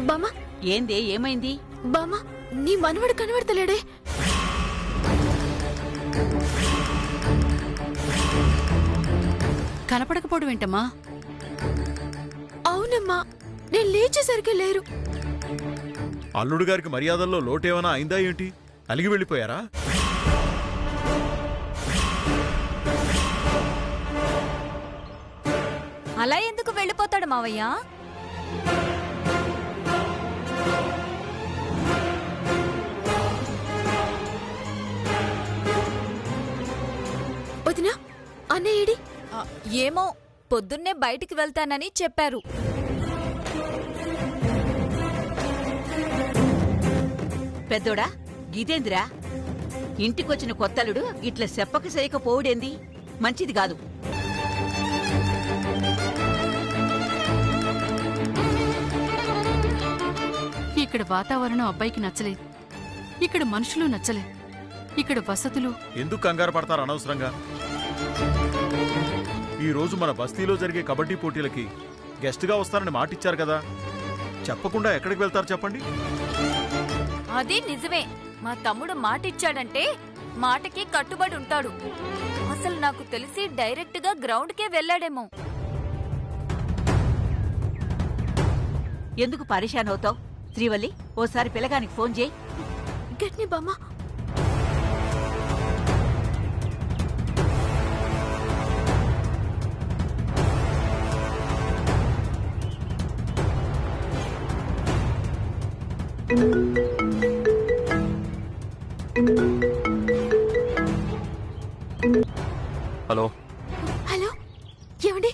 బామ్మ ఏందే ఏమైంది? బామ్మ నీ మనవడు కనబడతలేడే. కనపడకపోవడం ఏంటమ్మా? అవునమ్మా, నేను లేచేసరికి లేరు. అల్లుడు గారికి మర్యాదల్లో లోటేమైనా అయిందా ఏంటి? అలిగి వెళ్ళిపోయారా? అలా ఎందుకు వెళ్ళిపోతాడు మావయ్య? వదినా, అన్నయ్యేడి? ఏమో, పొద్దున్నే బయటికి వెళ్తానని చెప్పారు. పెద్దోడా, గీతేందిరా? ఇంటికొచ్చిన కొత్తలుడు ఇట్లా చెప్పక చేయకపోవుడేంది? మంచిది కాదు. ఇక్కడ వాతావరణం అబ్బాయికి నచ్చలేదు, ఇక్కడ మనుషులు నచ్చలేదు, ఇక్కడ వసతులు. ఎందుకు కంగారు పడతారు అనవసరంగా? ఈ రోజు మన బస్తీలో జరిగే కబడ్డీ పోటీలకి గెస్ట్గా వస్తారని మాటిచ్చారు కదా, చెప్పకుండా ఎక్కడికి వెళ్తారు చెప్పండి? అది నిజమే. మా తమ్ముడు మాట ఇచ్చాడంటే మాటకి కట్టుబడి ఉంటాడు. అసలు నాకు తెలిసి డైరెక్ట్ గా గ్రౌండ్ కే వెళ్ళాడేమో. ఎందుకు పరేషాన్ అవుతావు? శ్రీవల్లి, ఓసారి పిల్లగానికి ఫోన్ చేయి. గట్ని బామ్మ. హలో. హలో, ఏమండి?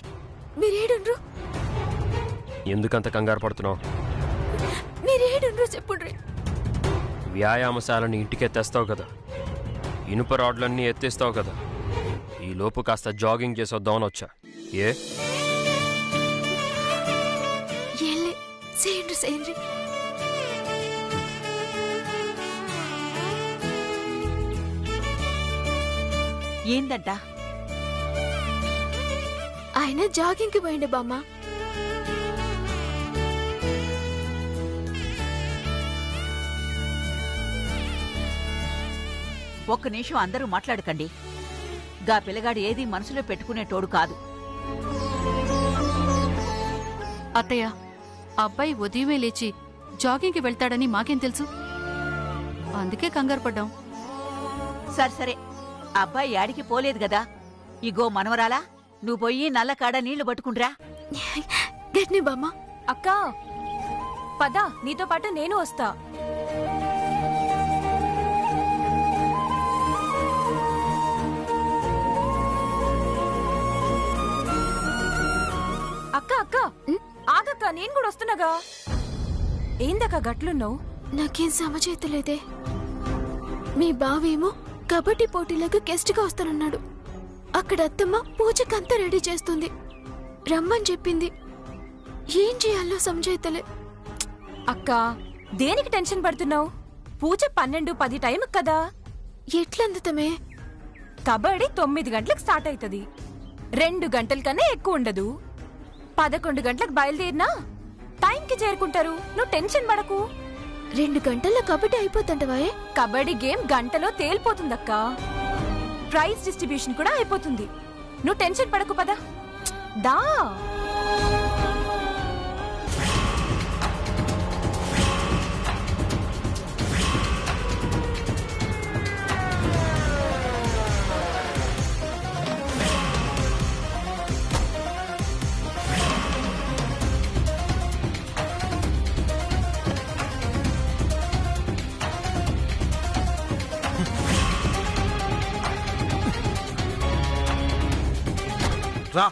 మీరేడుండ్రు? ఎందుకంత కంగారు పడుతున్నావు? మీరేడుండ్రు చెప్పుండ్రి. వ్యాయామశాలని ఇంటికి ఎత్తేస్తావు కదా, ఇనుప రాడ్లన్నీ ఎత్తేస్తావు కదా, ఈ లోపు కాస్త జాగింగ్ చేసొద్దామని వచ్చా. ఏళ్ళే చేయండి చేయండి. ఏందంట? ఆయన జాగింగ్కి పోయిండే బామ్మ. ఒక్క నిమిషం అందరూ మాట్లాడకండి. గా పిల్లగాడు ఏది మనసులో పెట్టుకునేటోడు కాదు. అత్తయ్య, అబ్బాయి ఉదయమే లేచి జాగింగ్కి వెళ్తాడని మాకేం తెలుసు? అందుకే కంగారు పడ్డాం. సరే సరే, అబ్బాయి యాడికి పోలేదు కదా. ఇగో మనవరాలా, నువ్వు పోయి నల్ల కాడ నీళ్లు పట్టుకుండ్రా. గట్ని బామ్మ. అక్కా, పద, నీతో పాటు నేను వస్తా. అక్క అక్క, ఆగక్క, నేను కూడా వస్తున్నాగా. ఏందక్క గట్లున్నావు? నాకేం సమచేతలేదే. మీ బావేమో కబడ్డీ పోటీలకు గెస్ట్గా వస్తానన్నాడు. అక్కడ అత్తమ్మ పూజకంతా రెడీ చేస్తుంది, రమ్మని చెప్పింది. ఏం చేయాలో సమచేతలే. అక్క, దేనికి టెన్షన్ పడుతున్నావు? పూజ 12-10 టైం కదా. ఎట్లందుతమే? కబడ్డీ 9 గంటలకు స్టార్ట్ అవుతుంది. 2 గంటల కన్నా ఎక్కువ ఉండదు. 11 గంటలకు బయలుదేరినా టైంకి చేరుకుంటారు. నువ్వు టెన్షన్ పడకు. 2 గంటల్లో కబడ్డీ అయిపోతుంటవాయే? కబడ్డీ గేమ్ గంటలో తేలిపోతుందక్క. ప్రైజ్ డిస్ట్రిబ్యూషన్ కూడా అయిపోతుంది. నువ్వు టెన్షన్ పడకు, పదా దా. రా.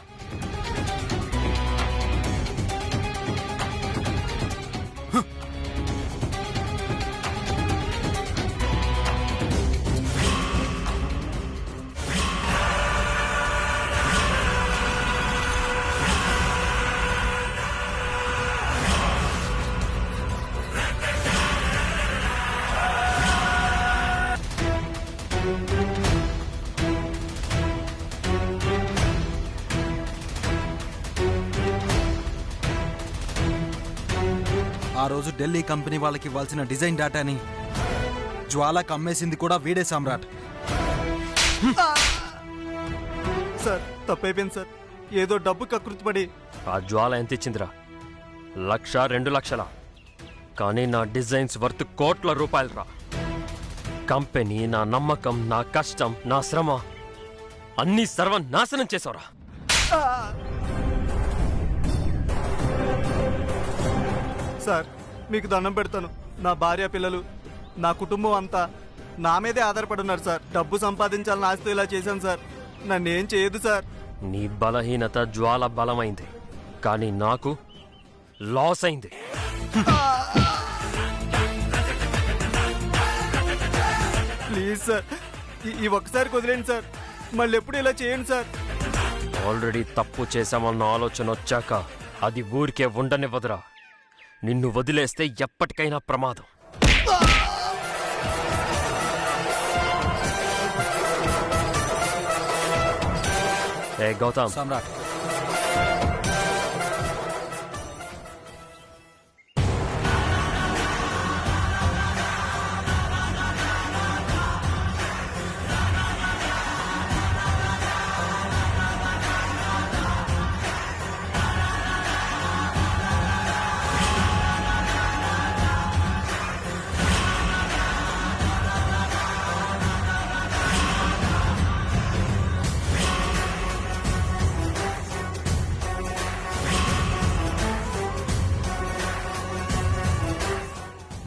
ఆ రోజు ఢిల్లీ కంపెనీ వాళ్ళకి ఇవ్వాల్సిన డిజైన్ డేటాని జ్వాలకు అమ్మేసింది కూడా వీడే సామ్రాట్. సార్ తప్పైపోయింది సార్. ఏదో డబ్బు కకృతిపడి. ఆ జ్వాల ఎంత ఇచ్చిందిరా? 1,00,000 2,00,000. కానీ నా డిజైన్స్ వర్త్ కోట్ల రూపాయలు రా. కంపెనీ, నా నమ్మకం, నా కష్టం, నా శ్రమ అన్నీ సర్వనాశనం చేసావురా. సార్ మీకు దండం పెడతాను. నా భార్య, పిల్లలు, నా కుటుంబం అంతా నా మీదే ఆధారపడి ఉన్నారు సార్. డబ్బు సంపాదించాలని ఆస్తి ఇలా చేశాను సార్. నన్నేం చేయదు సార్. నీ బలహీనత జ్వాల బలమైంది, కానీ నాకు లాస్ అయింది. ప్లీజ్ సార్, ఈ ఒక్కసారి వదిలేండి సార్. మళ్ళీ ఎప్పుడు ఇలా చేయండి సార్. ఆల్రెడీ తప్పు చేశామన్న ఆలోచన వచ్చాక అది ఊరికే ఉండనివ్వదురా. నిన్ను వదిలేస్తే ఎప్పటికైనా ప్రమాదం. ఏ గౌతమ్, సామ్రాట్,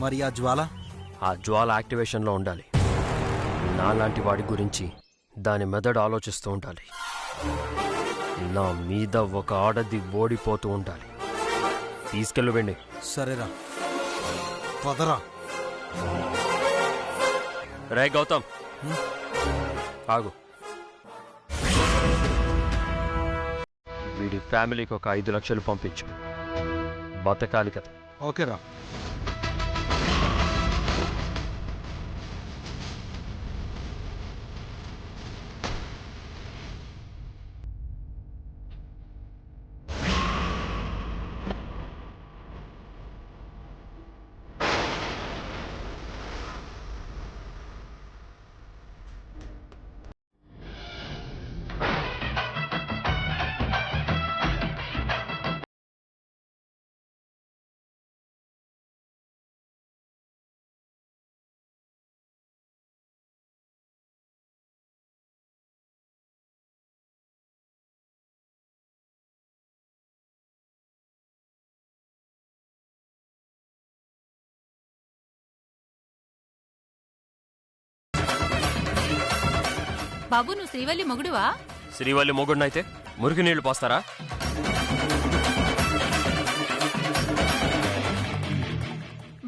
మరి ఆ జ్వాల? ఆ జ్వాల యాక్టివేషన్లో ఉండాలి. నాలాంటి వాడి గురించి దాని మెదడు ఆలోచిస్తూ ఉండాలి. నా మీద ఒక ఆడది ఓడిపోతూ ఉండాలి. తీసుకెళ్ళు వెండి. సరేరా, పదరా. రే గౌతమ్, ఆగు. వీడి ఫ్యామిలీకి ఒక 5 లక్షలు పంపించు. బతకాలి కదా. ఓకేరా. బాబు, నువ్వు శ్రీవల్లి మొగుడువా? శ్రీవల్లి మొగుడినైతే మురికి నీళ్లు పోస్తారా?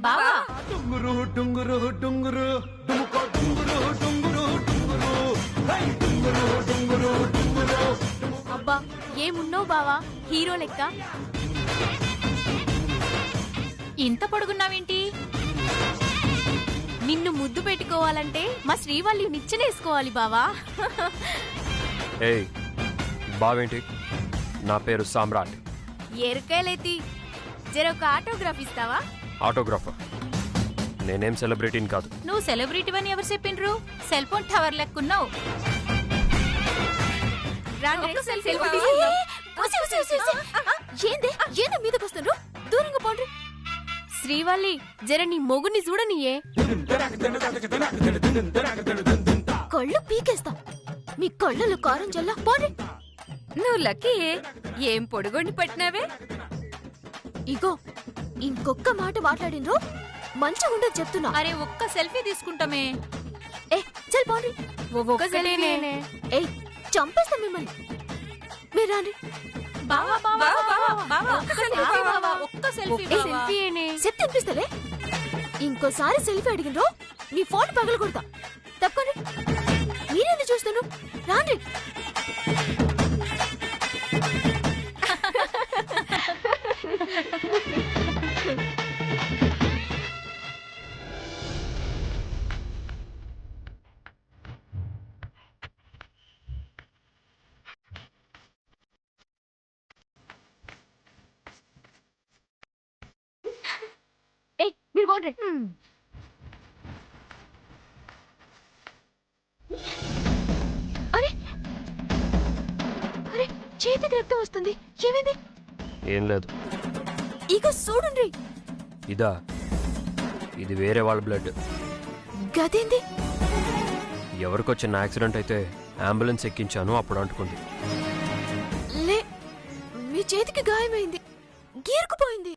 బావా, డుంగురు డుంగురు డుంగురు డుముకో డుంగురు డుంగురు డుంగురు హై డుంగురు డుంగురు డుంగురు. అబ్బా ఏమున్నావు బావా, హీరో లెక్క. ఇంత పొడుగున్నావేంటి? నిన్ను ముద్దు పెట్టుకోవాలంటే మా శ్రీవల్లి నిచ్చెనేసుకోవాలి బావా. ఏయ్ బావేంటి? నా పేరు సామ్రాట్. ఎరకాయలైతి జరొక ఆటోగ్రాఫ్ ఇస్తావా? ఆటోగ్రాఫర్. నేనేం సెలబ్రిటీని కాదు. నువ్వు సెలబ్రిటీ అని ఎవరు చెప్పిండ్రు? సెల్ ఫోన్ టవర్ లెక్కున్నావు. ఏందే ఏందో మీదకొస్తుండ్రు? దూరంగా పోండ్రి. శ్రీవల్లి జర నీ మొగుని చూడనియే. కళ్ళు పీకేస్తా. మీ కళ్ళలో కారం జల్లా పోండ్రి. నువ్వు లక్కీ. ఏం పొడుగొండి పట్టినావే? ఇగో ఇంకొక్క మాట మాట్లాడినరు మంచిగా ఉండదు చెప్తున్నా. అరే ఒక్క సెల్ఫీ తీసుకుంటామే. ఏ చల్ పోండ్రి. ఏయ్ చంపేస్తా మిమ్మల్ని. మీరు రాండి. బావా బావా బావా ఒక్క సెల్ఫీ చెప్తే అనిపిస్తలే. ఇంకోసారి సెల్ఫీ అడిగినరో నీ ఫోన్ పగలు కొడతా. తప్పని మీరేంది చూస్తాను? రాండి. పోండి అరే అరే చేతికి రక్తం వస్తుంది ఏమైంది ఏం లేదు. ఇక చూడండి ఇదా? ఇది వేరే వాళ్ళ బ్లడ్. గదేంది ఎవరికో చిన్న యాక్సిడెంట్ అయితే అంబులెన్స్ ఎక్కించాను, అప్పుడు అంటుకుంది. లే మీ చేతికి గాయమైంది గీరుకుపోయింది